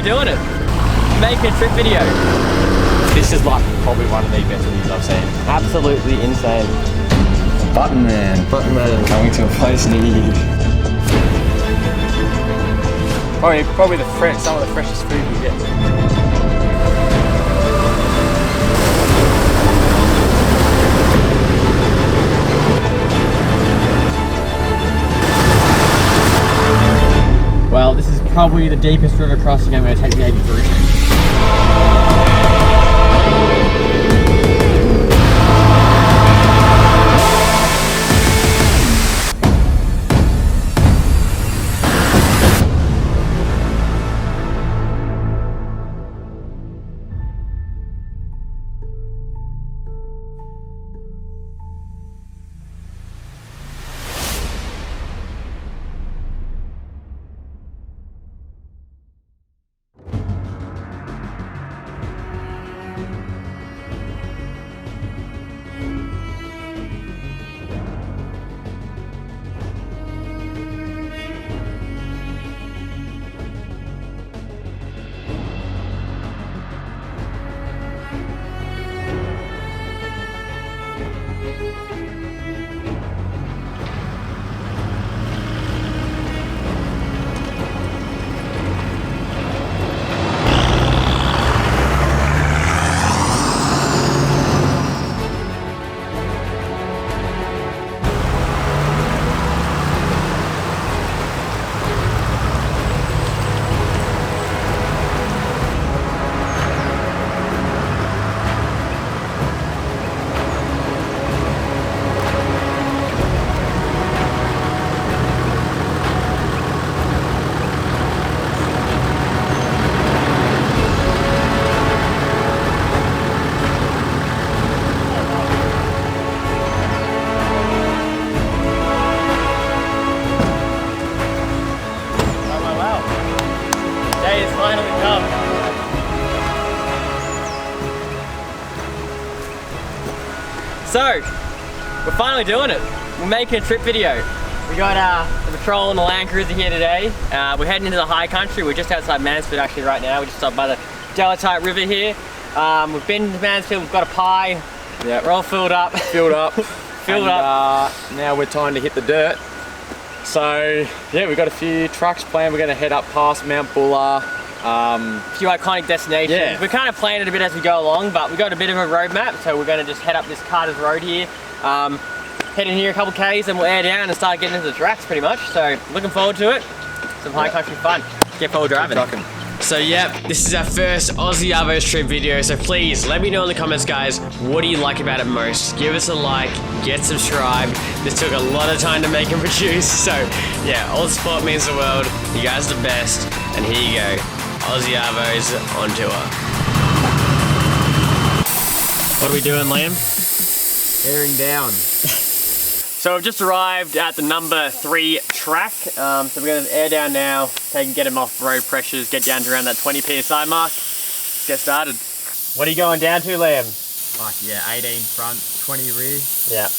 finally doing it. Making a trip video. This is like probably one of the best videos I've seen. Absolutely insane. Button man coming to a place near you. Probably some of the freshest food you get. Well, this is probably the deepest river crossing I'm going to take the 83. So, we're finally doing it. We're making a trip video. We got the patrol and the Land Cruiser here today. We're heading into the high country. We're just outside Mansfield actually right now. We're just up by the Delatite River here. We've been to Mansfield, we've got a pie. Yeah, we're all filled up. Filled up. Now we're time to hit the dirt. So, yeah, we've got a few trucks planned. We're going to head up past Mount Buller. A few iconic destinations. Yeah. We're kind of playing it a bit as we go along, but we've got a bit of a roadmap, so we're going to just head up this Carter's Road here. Head in here a couple Ks and we'll air down and start getting into the tracks pretty much. So looking forward to it. Some high country fun. Get forward driving. So yep, this is our first Aussie Arvos trip video, so please let me know in the comments guys, what do you like about it most? Give us a like, get subscribed. This took a lot of time to make and produce, so yeah, all the support means the world. You guys are the best, and here you go. Aussie Arvos on tour. What are we doing, Liam? Airing down. So we've just arrived at the number 3 track. So we're going to air down now, get them off road pressures, get down to around that 20 PSI mark. Let's get started. What are you going down to, Liam? Like, yeah, 18 front, 20 rear. Yeah.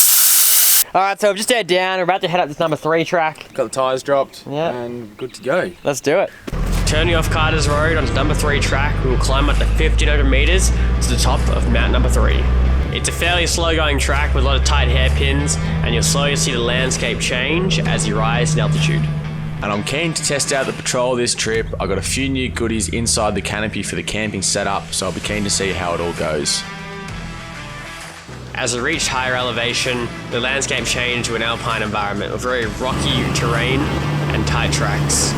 Alright, so we've just aired down. We're about to head up this number 3 track. Got the tyres dropped, yeah, and good to go. Let's do it. Turning off Carter's Road onto number 3 track, we will climb up to 1500 meters to the top of Mount number 3. It's a fairly slow going track with a lot of tight hairpins, and you'll slowly see the landscape change as you rise in altitude. And I'm keen to test out the patrol this trip. I got a few new goodies inside the canopy for the camping setup, so I'll be keen to see how it all goes. As we reach higher elevation, the landscape changed to an alpine environment with very rocky terrain and tight tracks.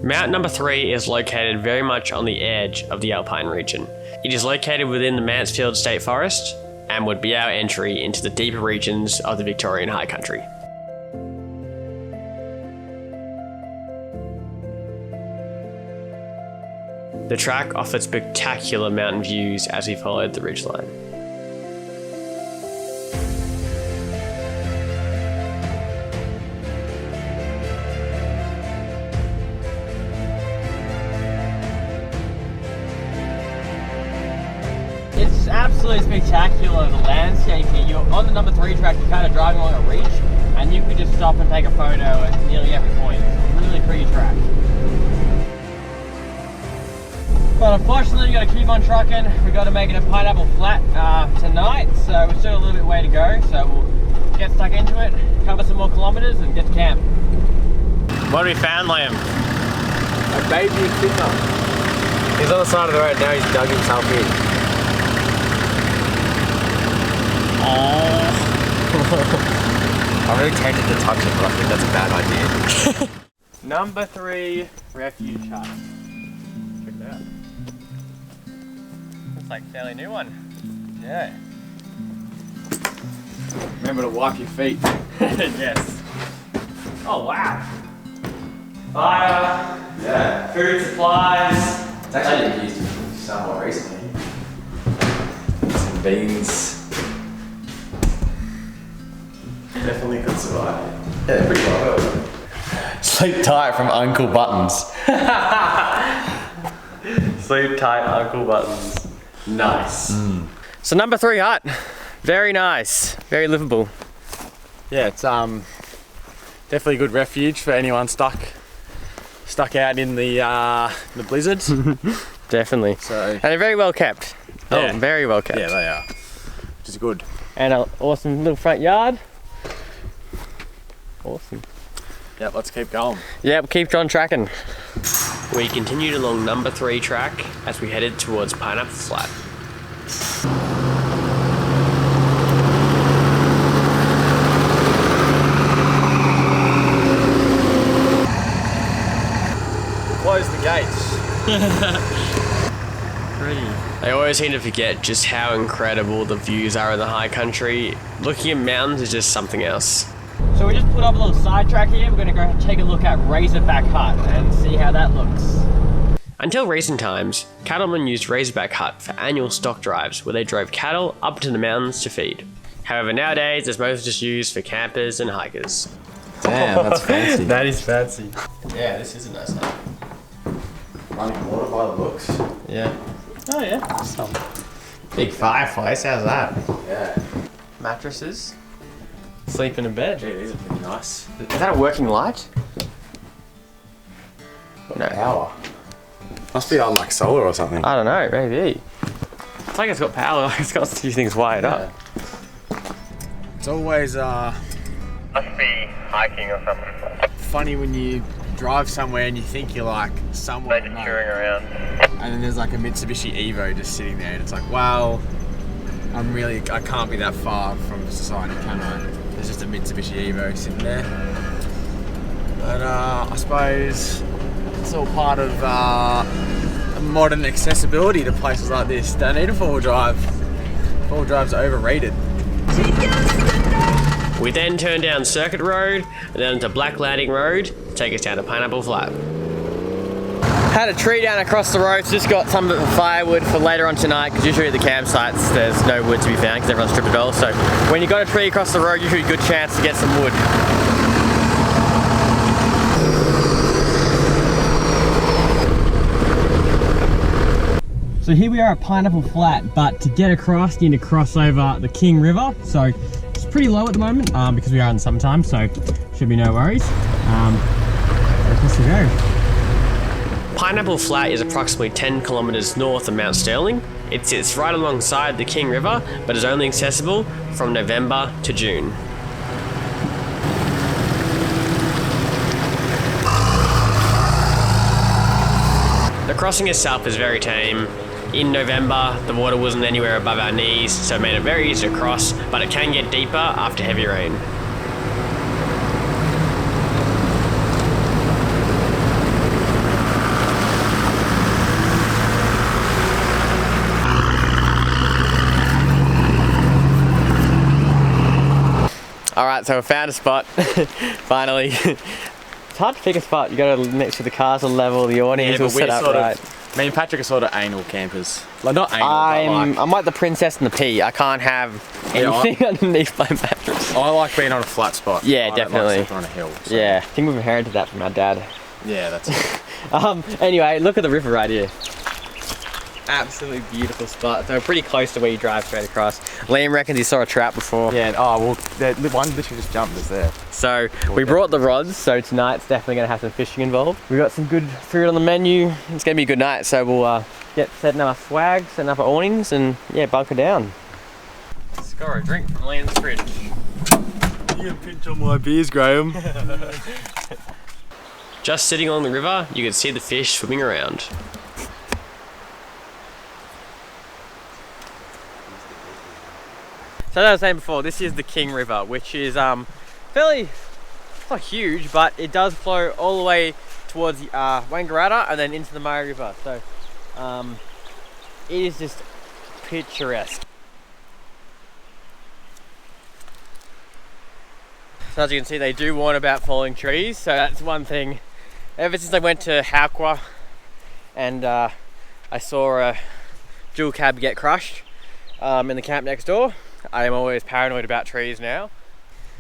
Mount number 3 is located very much on the edge of the alpine region. It is located within the Mansfield State Forest and would be our entry into the deeper regions of the Victorian High Country. The track offered spectacular mountain views as we followed the ridgeline. It's absolutely spectacular, the landscape here. You're on the number 3 track, you're kind of driving along a reach, and you could just stop and take a photo at nearly every point. It's really really pretty track. But unfortunately, we got to keep on trucking. We got to make it a Pineapple Flat tonight, so we're still a little bit way to go. So we'll get stuck into it, cover some more kilometers, and get to camp. What have we found, Liam? A baby echidna. He's on the side of the road now. He's dug himself in. Oh. I'm really tempted to touch it, but I think that's a bad idea. Number 3 refuge hut. Check it out. Looks like a fairly new one. Yeah. Remember to wipe your feet. Yes. Oh wow. Fire. Yeah. Food supplies. It's actually been used somewhat recently. Some beans. Definitely could survive. Yeah, pretty well. Sleep tight from Uncle Buttons. Sleep tight, Uncle Buttons. Nice. So number 3 hut. Very nice. Very livable. Yeah, it's definitely a good refuge for anyone stuck out in the blizzard. Definitely. So and they're very well kept. Yeah. Oh, very well kept. yeah, they are, which is good. And an awesome little front yard. Awesome. Yep, let's keep going. Yep, keep on tracking. We continued along number 3 track as we headed towards Pineapple Flat. Close the gates. Pretty. I always seem to forget just how incredible the views are in the high country. Looking at mountains is just something else. So we just put up a little sidetrack here. We're going to go take a look at Razorback Hut and see how that looks. Until recent times, cattlemen used Razorback Hut for annual stock drives where they drove cattle up to the mountains to feed. However, nowadays it's mostly just used for campers and hikers. Damn, that's fancy. That is fancy. Yeah, this is a nice hut. Running water by the looks. Yeah. Oh yeah. Some big fireplace. How's that? Yeah. Mattresses. Sleep in a bed. Gee, these are pretty nice. Is that a working light? No. Power. Must be on like solar or something. I don't know. Maybe. It's like it's got power. Like it's got a few things wired up. It's always Must be hiking or something. funny when you drive somewhere and you think you're like somewhere They're just touring around. and then there's like a Mitsubishi Evo just sitting there and it's like, wow, I can't be that far from society, can I? There's just a Mitsubishi Evo sitting there. But I suppose it's all part of modern accessibility to places like this. Don't need a four-wheel drive. Four-wheel drive's overrated. We then turned down Circuit Road and then into Black Landing Road to take us down to Pineapple Flat. Had a tree down across the road, so just got some firewood for later on tonight, because usually at the campsites there's no wood to be found because everyone's stripped it all. So when you got a tree across the road, usually a good chance to get some wood. So here we are at Pineapple Flat, but to get across you need to cross over the King River. So it's pretty low at the moment because we are in the summertime, so should be no worries. Across we go. Pineapple Flat is approximately 10 kilometers north of Mount Sterling. It sits right alongside the King River, but is only accessible from November to June. The crossing itself is very tame. In November, the water wasn't anywhere above our knees, so it made it very easy to cross, but it can get deeper after heavy rain. Alright, so we found a spot, finally. It's hard to pick a spot. You gotta make sure the cars are level, the awnings will set up right. Me and Patrick are sort of anal campers. Like, not anal, but like... I'm like the princess and the pea. I can't have anything underneath my mattress. I like being on a flat spot. Yeah, I definitely. don't like on a hill. So. Yeah, I think we've inherited that from our dad. Yeah, that's it. Anyway, look at the river right here. absolutely beautiful spot. So we're pretty close to where you drive straight across. Liam reckons he saw a trap before. Yeah, oh well, the one literally just jumped us there. So we brought the rods, so tonight's definitely gonna have some fishing involved. We've got some good food on the menu. It's gonna be a good night, so we'll get setting up our swag, setting up our awnings, and yeah, bunker down. Score a drink from Liam's fridge. You can pinch on my beers, Graham. Just sitting on the river, you could see the fish swimming around. So as I was saying before, this is the King River, which is fairly, not huge, but it does flow all the way towards Wangaratta and then into the Murray River. So it is just picturesque. So as you can see, they do warn about falling trees, so that's one thing. Ever since I went to Haukwa and I saw a dual cab get crushed in the camp next door, I am always paranoid about trees now.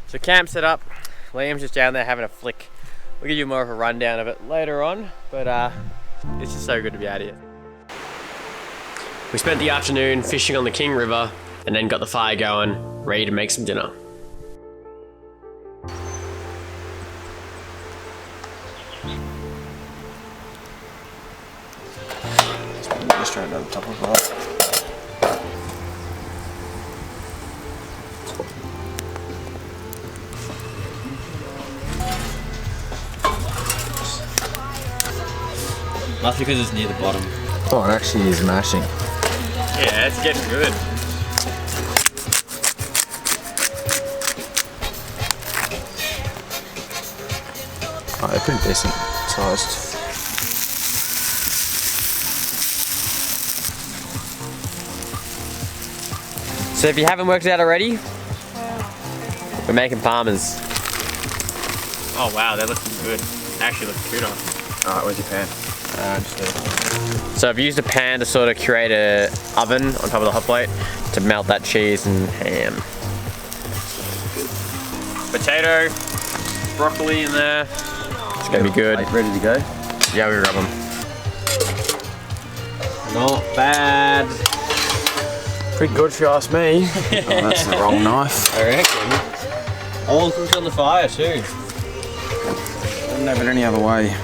So camp set up, Liam's just down there having a flick. We'll give you more of a rundown of it later on, but it's just so good to be out here. We spent the afternoon fishing on the King River and then got the fire going, ready to make some dinner. Just straight over the top of it. That's because it's near the bottom. Oh, it actually is mashing. Yeah, it's getting good. Oh, they're pretty decent sized. So if you haven't worked it out already, we're making palmers. Oh wow, they're looking good. Actually look good on. Alright, where's your pan? Just there. So I've used a pan to sort of create an oven on top of the hot plate to melt that cheese and ham. Potato, broccoli in there. It's gonna be good. Ready to go? Yeah, we rub them. Not bad. Pretty good if you ask me. Oh, that's the wrong knife. I reckon. All cooked on the fire too. Wouldn't have it any other way.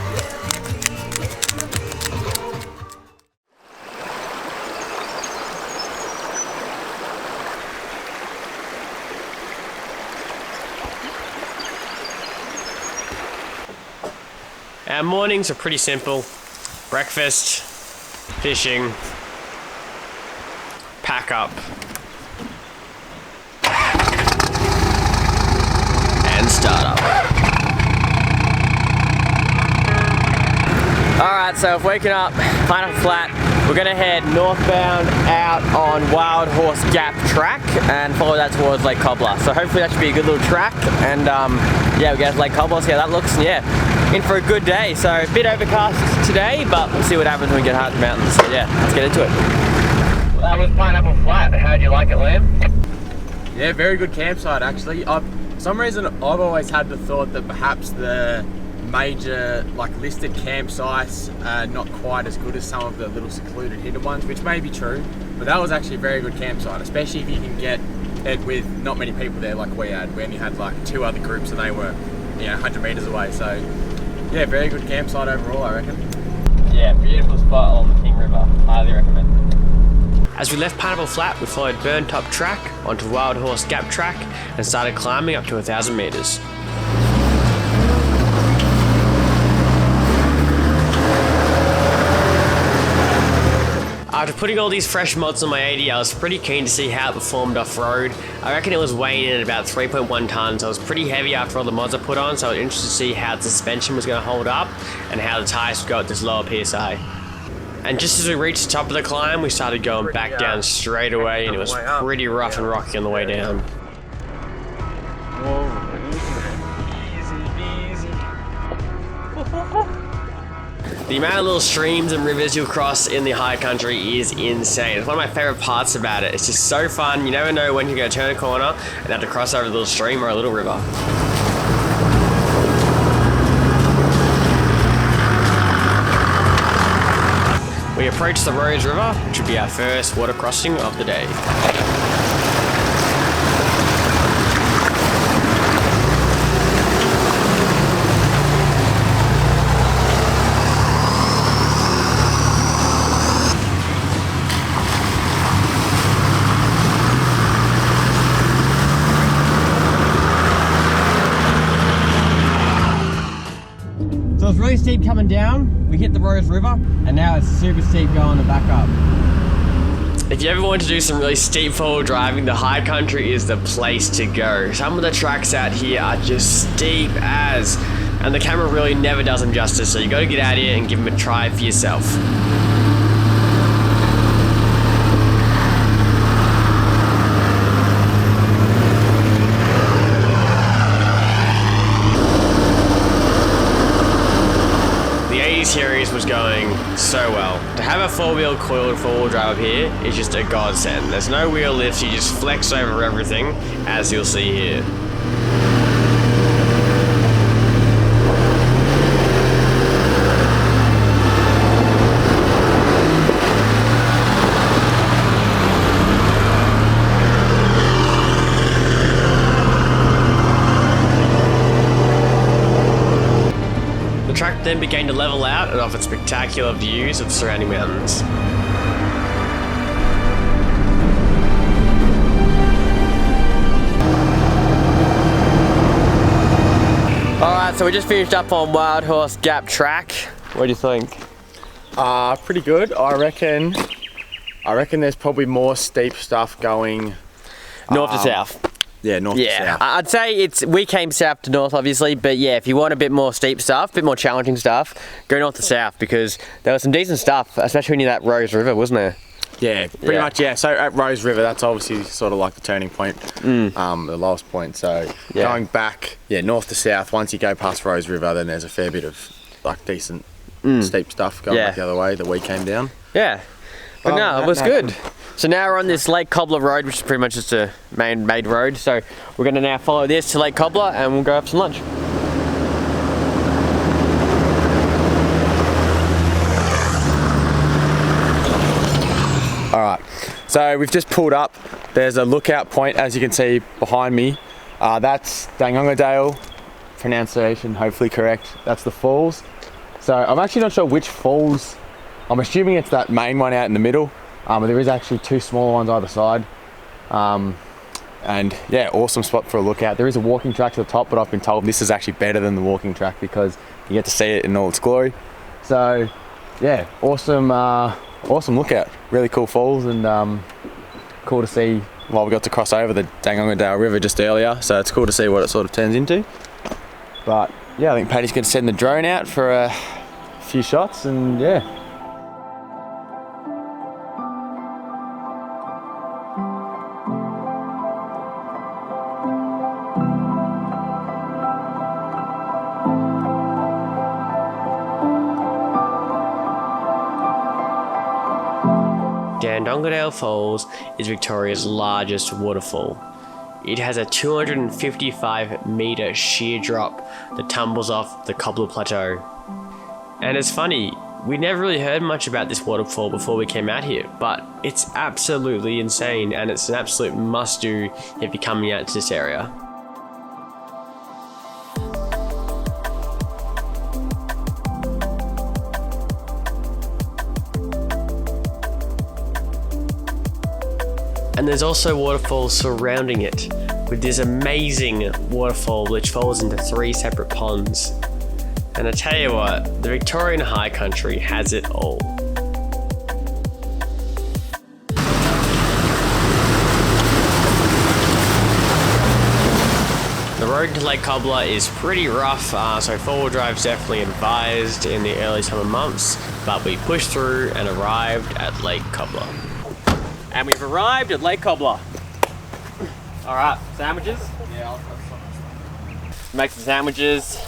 Our mornings are pretty simple. Breakfast, fishing, pack up, and start up. Alright, so I've waken up, Pineapple Flat. We're gonna head northbound out on Wild Horse Gap track and follow that towards Lake Cobbler. So hopefully that should be a good little track, and yeah, we'll get to Lake Cobbler, see how that looks, and yeah, in for a good day. So a bit overcast today, but we'll see what happens when we get high to the mountains. So yeah, let's get into it. Well, that was Pineapple Flat. How'd you like it, Liam? Yeah, very good campsite actually. For some reason I've always had the thought that perhaps the major listed campsites are not quite as good as some of the little secluded hidden ones, which may be true, but that was actually a very good campsite, especially if you can get it with not many people there like we had. We only had like 2 other groups and they were 100 meters away, so yeah, very good campsite overall, I reckon. Yeah, beautiful spot on the King River. Highly recommend. As we left Pineapple Flat, we followed Burn Top Track onto Wild Horse Gap Track and started climbing up to 1,000 meters. After putting all these fresh mods on my 80, I was pretty keen to see how it performed off-road. I reckon it was weighing in at about 3.1 tons, so it was pretty heavy after all the mods I put on, so I was interested to see how the suspension was going to hold up and how the tyres would go at this lower PSI. And just as we reached the top of the climb, we started going back down straight away, and it was pretty rough and rocky on the way down. The amount of little streams and rivers you'll cross in the high country is insane. It's one of my favourite parts about it. It's just so fun. You never know when you're going to turn a corner and have to cross over a little stream or a little river. We We approach the Rose River, which will be our first water crossing of the day. So it's really steep coming down, we hit the Rose River, and now it's super steep going to back up. If you ever want to do some really steep four-wheel driving, the high country is the place to go. Some of the tracks out here are just steep as, and the camera really never does them justice, so you got to get out here and give them a try for yourself. Series was going so well. To have a four-wheel coiled four-wheel drive up here is just a godsend. There's no wheel lifts, you just flex over everything, as you'll see here. The track then began to level out and offered spectacular views of the surrounding mountains. Alright, so we just finished up on Wild Horse Gap track. What do you think? Pretty good. I reckon there's probably more steep stuff going North to south. Yeah, north to south. I'd say we came south to north obviously, but yeah, if you want a bit more steep stuff, a bit more challenging stuff, go north to south because there was some decent stuff, especially near that Rose River, wasn't there? Yeah, pretty much, yeah. So at Rose River, that's obviously sort of like the turning point, the lowest point. So going back, north to south, once you go past Rose River, then there's a fair bit of like decent steep stuff going back the other way that we came down. Yeah, but no, it was good. So now we're on this Lake Cobbler road, which is pretty much just a made road. So we're going to now follow this to Lake Cobbler and we'll go have some lunch. Alright, so we've just pulled up. There's a lookout point, as you can see behind me. That's Dandongadale, pronunciation hopefully correct. That's the falls. So I'm actually not sure which falls. I'm assuming it's that main one out in the middle. But there is actually two smaller ones either side. And yeah, awesome spot for a lookout. There is a walking track to the top, but I've been told this is actually better than the walking track because you get to see it in all its glory. So yeah, awesome lookout. Really cool falls and cool to see. Well, we got to cross over the Dandongadale River just earlier, so it's cool to see what it sort of turns into. But yeah, I think Paddy's going to send the drone out for a few shots and yeah. Dandongadale Falls is Victoria's largest waterfall. It has a 255 metre sheer drop that tumbles off the Cobbler Plateau. And it's funny, we never really heard much about this waterfall before we came out here, but it's absolutely insane and it's an absolute must-do if you're coming out to this area. And there's also waterfalls surrounding it, with this amazing waterfall which falls into 3 separate ponds. And I tell you what, the Victorian high country has it all. The road to Lake Cobbler is pretty rough, so four-wheel drive's definitely advised in the early summer months, but we pushed through and arrived at Lake Cobbler. And we've arrived at Lake Cobbler. Alright, sandwiches? Yeah, I'll Make some sandwiches,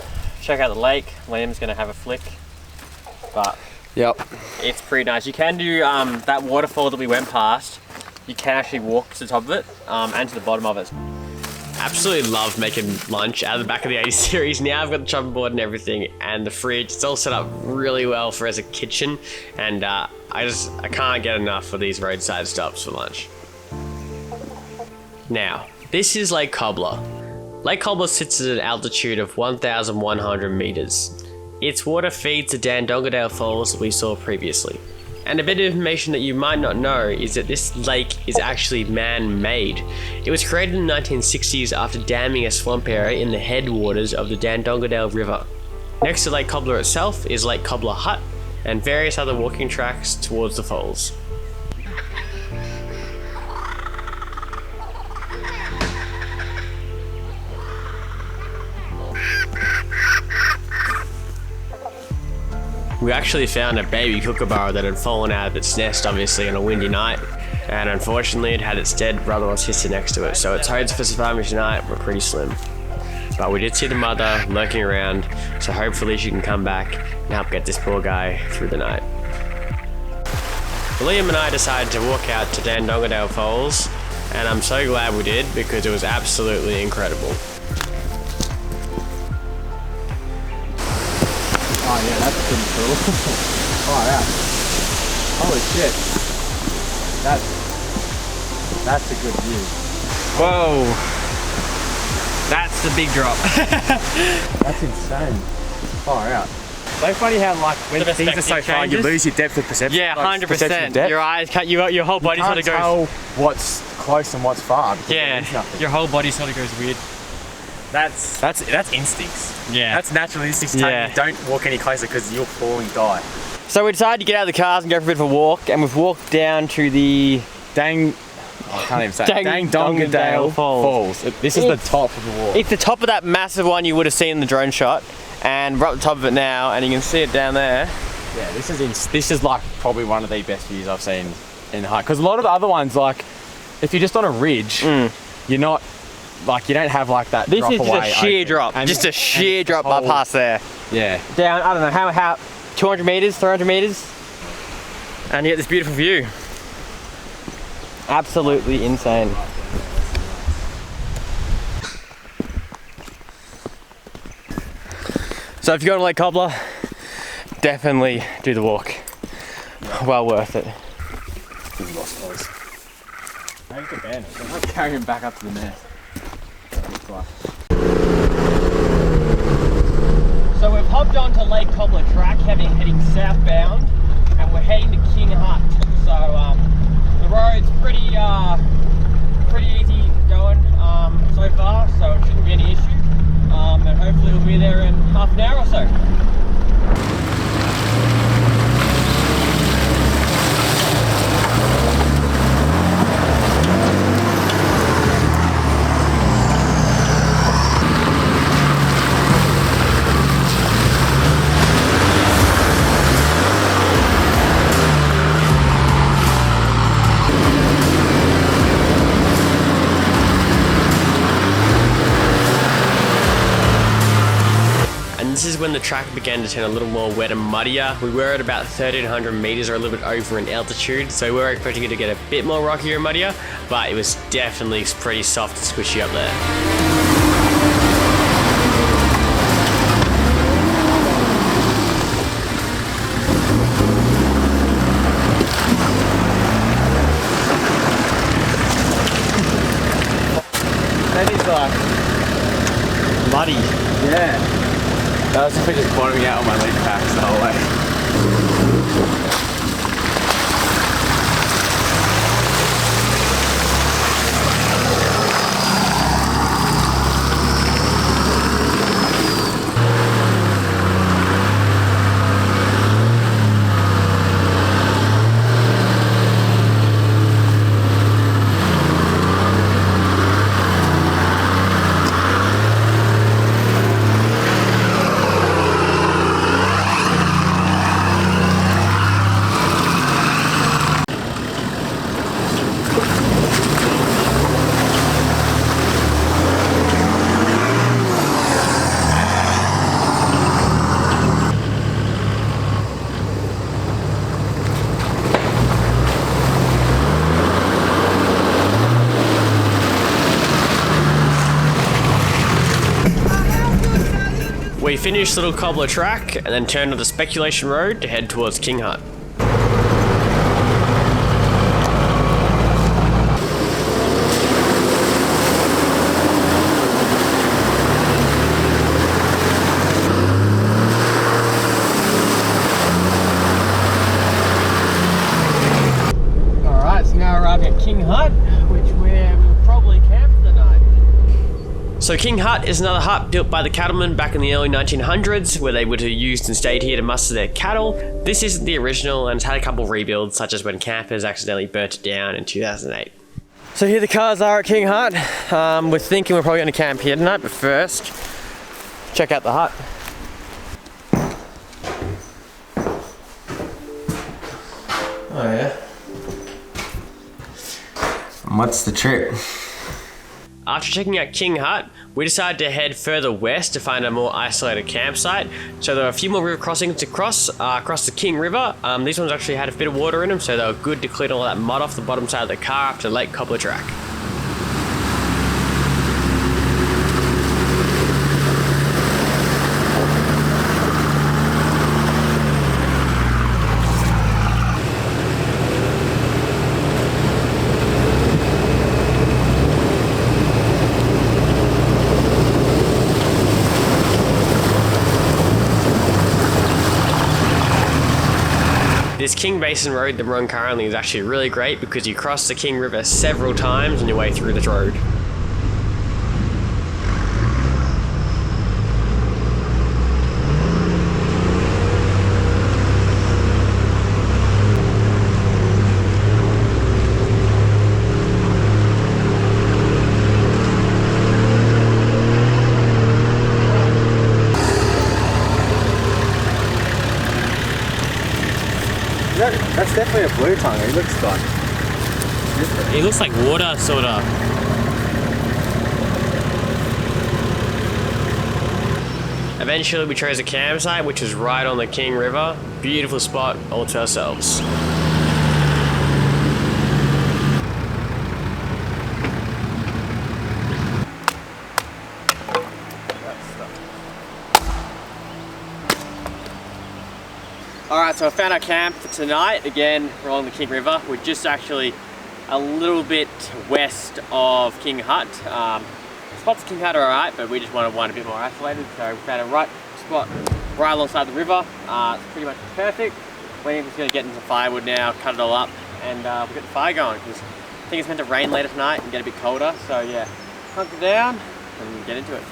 check out the lake. Liam's gonna have a flick. But it's pretty nice. You can do that waterfall that we went past. You can actually walk to the top of it and to the bottom of it. Absolutely love making lunch out of the back of the 80 series. Now I've got the chopping board and everything and the fridge. It's all set up really well for as a kitchen and I I can't get enough of these roadside stops for lunch. Now, this is Lake Cobbler. Lake Cobbler sits at an altitude of 1,100 meters. Its water feeds the Dandongadale Falls that we saw previously. And a bit of information that you might not know is that this lake is actually man-made. It was created in the 1960s after damming a swamp area in the headwaters of the Dandongadale River. Next to Lake Cobbler itself is Lake Cobbler Hut and various other walking tracks towards the falls. We actually found a baby kookaburra that had fallen out of its nest, obviously, on a windy night, and unfortunately it had its dead brother or sister next to it, so its odds for surviving tonight were pretty slim. But we did see the mother lurking around, so hopefully she can come back and help get this poor guy through the night. Liam and I decided to walk out to Dandongadale Falls, and I'm so glad we did because it was absolutely incredible. Oh yeah, that's pretty cool. Oh yeah. Holy shit. That's a good view. Whoa. That's the big drop. That's insane. Far out. So funny how like when The things are so far, you changes. lose your depth of perception. Yeah, like, perception of 100%. depth. Your eyes, your whole body You sort of can't goes. tell what's close and what's far. Because Yeah, there is nothing. your whole body sort of goes weird. That's instincts. Yeah. That's natural instincts. Yeah. Don't walk any closer because you'll fall and die. So we decided to get out of the cars and go for a bit of a walk, and we've walked down to the I can't even say it. Dandongadale Dandongadale Falls. Falls. This is the top of the wall. It's the top of that massive one you would have seen in the drone shot, and we're up the top of it now, and you can see it down there. Yeah, this is like probably one of the best views I've seen in the hike. Because a lot of the other ones, like if you're just on a ridge, you're not like you don't have like that. This drop is just away a sheer open. drop, And- just a sheer and drop whole- by past there. Yeah. Down, I don't know how 200 meters, 300 meters, and you get this beautiful view. Absolutely insane. So if you go to Lake Cobbler, definitely do the walk. Well worth it. He's lost clothes. Maybe you can ban it. I'm not carrying him back up to the nest. So we've hopped onto Lake Cobbler track, heading southbound, and we're heading to King Hut. So the road's pretty easy going so far, so it shouldn't be any issue. And hopefully we'll be there in half an hour or so. This is when the track began to turn a little more wet and muddier. We were at about 1,300 meters or a little bit over in altitude, so we were expecting it to get a bit more rockier and muddier, but it was definitely pretty soft and squishy up there. That is like Muddy. yeah. That was just bottoming out on my leaf packs the whole way. We finished Little Cobbler track and then turned on the Speculation Road to head towards King Hut. So King Hut is another hut built by the cattlemen back in the early 1900s, where they would have used and stayed here to muster their cattle. This isn't the original and it's had a couple of rebuilds, such as when campers accidentally burnt it down in 2008. So here the cars are at King Hut. We're thinking we're probably going to camp here tonight, but first, check out the hut. Oh yeah. What's the trip? After checking out King Hut, we decided to head further west to find a more isolated campsite. So there are a few more river crossings to cross the King River. These ones actually had a bit of water in them, so they were good to clean all that mud off the bottom side of the car after Lake Cobbler track. This King Basin road that we're on currently is actually really great because you cross the King River several times on your way through this road. That's definitely a blue tongue. He looks like. He looks like water, sort of. Eventually we chose a campsite which was right on the King River. Beautiful spot all to ourselves. Alright, so I found our camp for tonight. Again, we're on the King River. We're just actually a little bit west of King Hut. Spots of King Hut are alright, but we just wanted one a bit more isolated, so we found a right spot right alongside the river. It's pretty much perfect. We're just going to get into firewood now, cut it all up, and we'll get the fire going, because I think it's meant to rain later tonight and get a bit colder, so yeah, hunker down and get into it.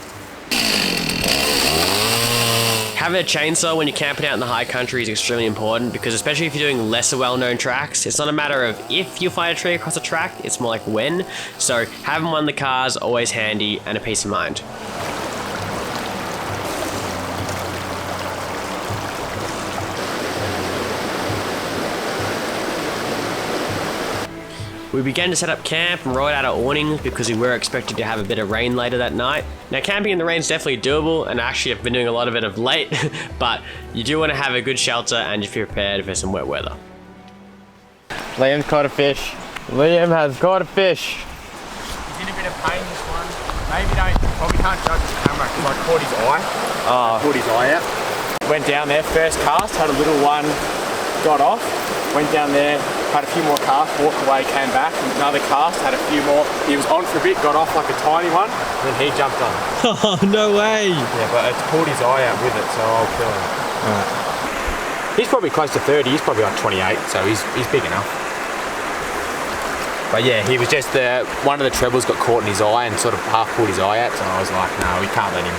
Having a chainsaw when you're camping out in the high country is extremely important because especially if you're doing lesser well-known tracks, it's not a matter of if you find a tree across a track, it's more like when. So having one in the car is always handy and a peace of mind. We began to set up camp and roll out our awnings because we were expecting to have a bit of rain later that night. Now camping in the rain is definitely doable, and actually I've been doing a lot of it of late, but you do want to have a good shelter and you feel prepared for some wet weather. Liam's caught a fish. Liam has caught a fish. He's in a bit of pain, this one. Probably can't judge the camera because I caught his eye. Caught his eye out. Went down there, first cast, had a little one, got off. Went down there, had a few more casts, walked away, came back, another cast, had a few more. He was on for a bit, got off like a tiny one, then he jumped on. Oh, no way! Yeah, but it's pulled his eye out with it, so I'll kill him. Right. He's probably close to 30, he's probably like 28, so he's big enough. But yeah, he was just, one of the trebles got caught in his eye and sort of half pulled his eye out, so I was like, no, we can't let him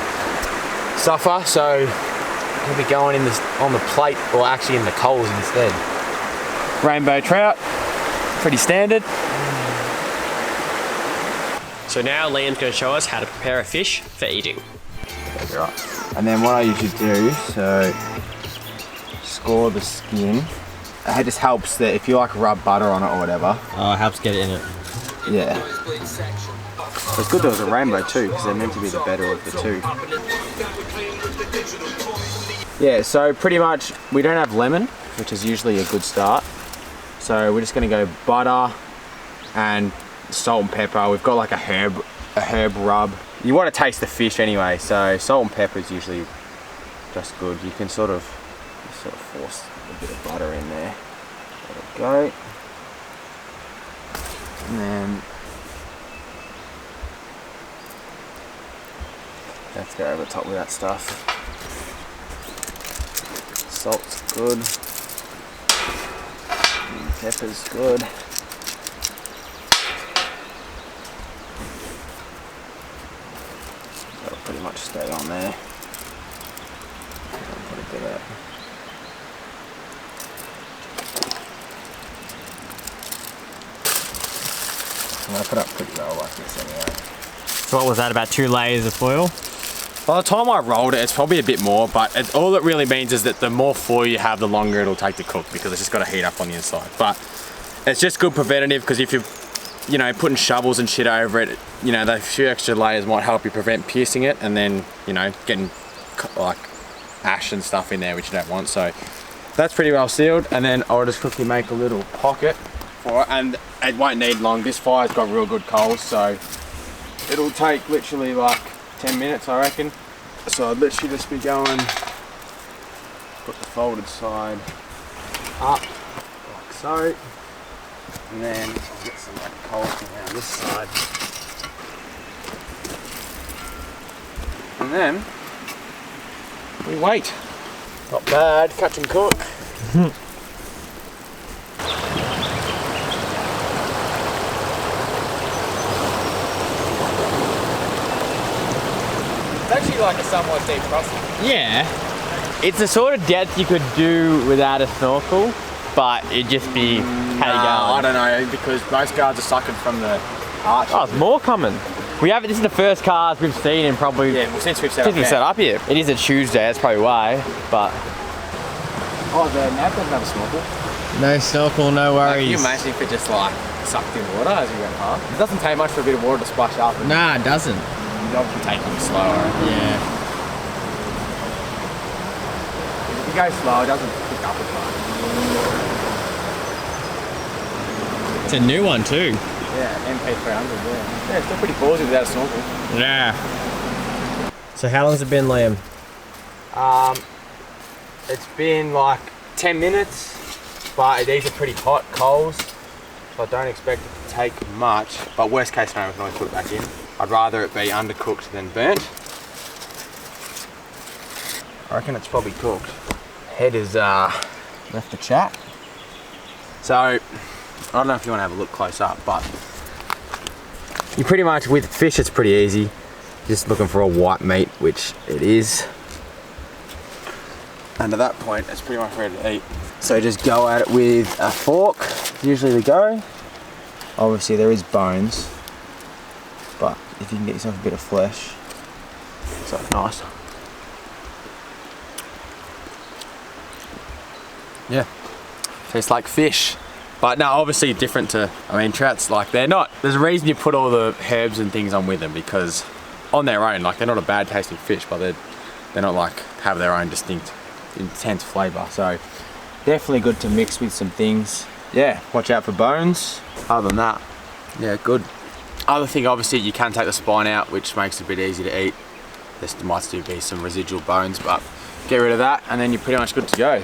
suffer, so he'll be going on the plate, or actually in the coals instead. Rainbow trout, pretty standard. So now Liam's going to show us how to prepare a fish for eating. Right. And then what I usually do, so score the skin. It just helps that if you like rub butter on it or whatever. Oh, it helps get it in it. Yeah. It's good there was a rainbow too, because they're meant to be the better of the two. Yeah, so pretty much we don't have lemon, which is usually a good start. So we're just gonna go butter and salt and pepper. We've got like a herb rub. You want to taste the fish anyway, so salt and pepper is usually just good. You can sort of force a bit of butter in there. There we go. And then let's go over the top with that stuff. Salt's good. Pepper's good. pretty much stay on there. Put it to that. I'm going to put up pretty well like this anyway. So what was that, about 2 layers of foil? By the time I rolled it, it's probably a bit more, but all it really means is that the more foil you have, the longer it'll take to cook, because it's just got to heat up on the inside. But it's just good preventative, because if you're, you know, putting shovels and shit over it, you know, the few extra layers might help you prevent piercing it, and then, you know, getting like ash and stuff in there, which you don't want. So that's pretty well sealed, and then I'll just quickly make a little pocket for it, and it won't need long. This fire's got real good coals, so it'll take literally like 10 minutes, I reckon. So I'd literally just be going, put the folded side up, like so, and then I'll get some like coals around this side. And then we wait. Not bad, catch and cook. It's actually like a somewhat deep crossing. Yeah. It's the sort of depth you could do without a snorkel, but it'd just be how you go. I don't know, because most guards are sucking from the arch. Oh, there's more coming. We haven't. This is the first cars we've seen in probably since we've set up here. It is a Tuesday, that's probably why. But oh, the nav doesn't have a snorkel. No snorkel, no worries. Can you imagine if it just like sucked in water as you went past? It doesn't take much for a bit of water to splash up. Nah, it doesn't. You'd obviously take them slower. Yeah. If you go slow, it doesn't pick up as much. It's a new one too. Yeah, MP300, yeah. Yeah, it's still pretty ballsy without a snorkel. Yeah. So how long's it been, Liam? It's been like 10 minutes, but these are pretty hot coals, so I don't expect it to take much, but worst case scenario, we can always put it back in. I'd rather it be undercooked than burnt. I reckon it's probably cooked. Head is left to chat. So, I don't know if you want to have a look close up, but you pretty much, with fish it's pretty easy. Just looking for a white meat, which it is. And at that point, it's pretty much ready to eat. So just go at it with a fork, usually the go. Obviously there is bones, but if you can get yourself a bit of flesh, so nice. Yeah, tastes like fish. But no, obviously different to, I mean, trouts, like they're not, there's a reason you put all the herbs and things on with them, because on their own, like they're not a bad tasting fish, but they're not like, have their own distinct, intense flavour. So definitely good to mix with some things. Yeah, watch out for bones. Other than that, yeah, good. Other thing, obviously, you can take the spine out, which makes it a bit easy to eat. There might still be some residual bones, but get rid of that, and then you're pretty much good to go.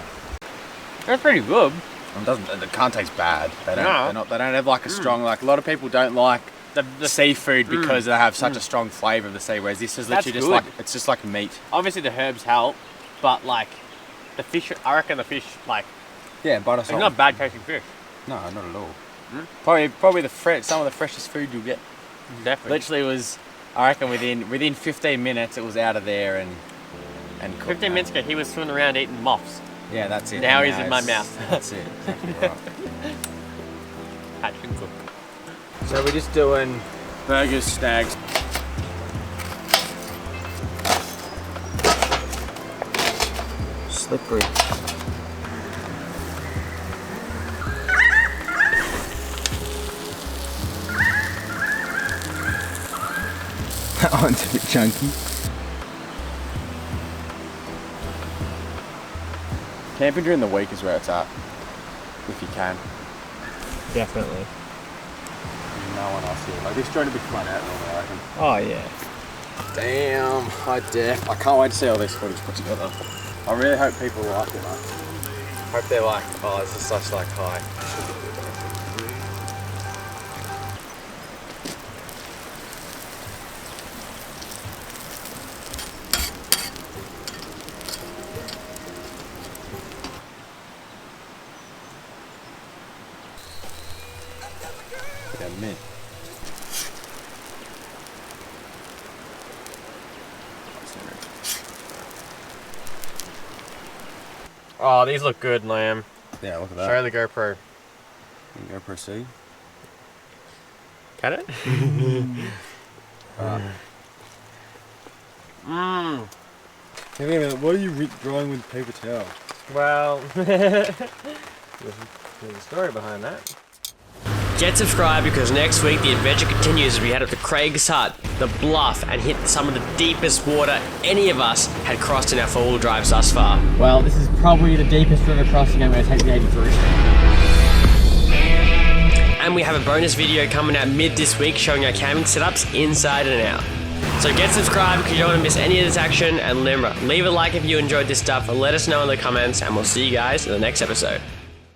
That's pretty good. It can't taste bad. They don't have like a strong, like a lot of people don't like the seafood because they have such a strong flavour of the sea, whereas this is literally just like, it's just like meat. Obviously the herbs help, but like the fish, I reckon the fish, like, yeah, butter it's salt. not bad tasting fish. No, not at all. Probably some of the freshest food you'll get. Definitely. Literally was, I reckon within 15 minutes it was out of there and cooked. 15 minutes ago he was swimming around eating moths. Yeah, that's it. Now he's in my mouth. That's it. Exactly right. Hatch and cook. So we're just doing burgers, snags. Slippery. That one's a bit chunky. Camping during the week is where it's at, if you can. Definitely. No one else here. Like this joint will be flat out normally, I reckon. Oh yeah. Damn, high def. I can't wait to see all this footage put together. I really hope people like it, like. Hope they're like, oh, this is such like high. Should be good. Oh, these look good, Liam. Yeah, look at that. Show the GoPro. GoPro C. Can it? Wait a minute, what are you drawing with paper towel? Well, there's a story behind that. Get subscribed because next week the adventure continues as we head up to Craig's Hut, the bluff, and hit some of the deepest water any of us had crossed in our four-wheel drives thus far. Well, this is probably the deepest river crossing I'm going to take the 80 through. And we have a bonus video coming out mid this week showing our camping setups inside and out. So get subscribed because you don't want to miss any of this action, and remember, leave a like if you enjoyed this stuff and let us know in the comments, and we'll see you guys in the next episode.